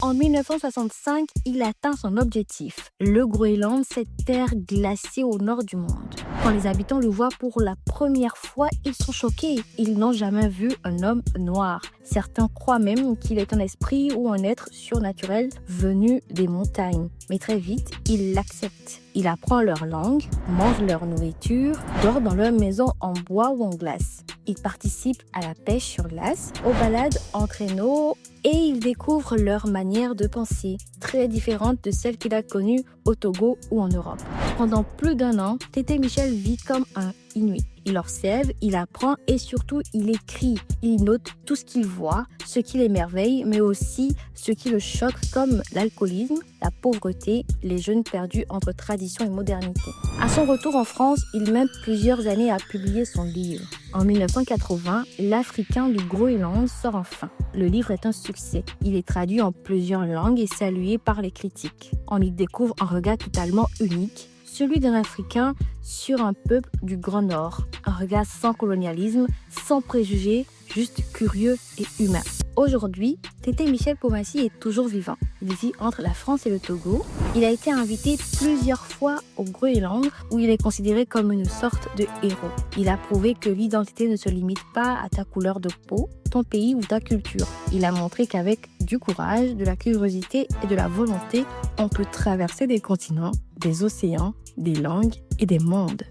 En 1965, il atteint son objectif. Le Groenland, cette terre glacée au nord du monde. Quand les habitants le voient pour la première fois, ils sont choqués. Ils n'ont jamais vu un homme noir. Certains croient même qu'il est un esprit ou un être surnaturel venu des montagnes. Mais très vite, ils l'acceptent. Il apprend leur langue, mange leur nourriture, dort dans leur maison en bois ou en glace. Il participe à la pêche sur glace, aux balades en traîneau et il découvre leur manière de penser, très différente de celle qu'il a connue au Togo ou en Europe. Pendant plus d'un an, Tété Michel vit comme un Inuit. Il observe, il apprend et surtout il écrit. Il note tout ce qu'il voit, ce qui l'émerveille, mais aussi ce qui le choque comme l'alcoolisme, la pauvreté, les jeunes perdus entre tradition et modernité. À son retour en France, il met plusieurs années à publier son livre. En 1980, L'Africain du Groenland sort enfin. Le livre est un succès. Il est traduit en plusieurs langues et salué par les critiques. On y découvre un regard totalement unique, celui d'un Africain sur un peuple du Grand Nord. Un regard sans colonialisme, sans préjugés, juste curieux et humain. Aujourd'hui, Tété Michel Pomassi est toujours vivant. Il vit entre la France et le Togo. Il a été invité plusieurs fois au Groenland où il est considéré comme une sorte de héros. Il a prouvé que l'identité ne se limite pas à ta couleur de peau, ton pays ou ta culture. Il a montré qu'avec du courage, de la curiosité et de la volonté, on peut traverser des continents, des océans, des langues et des mondes.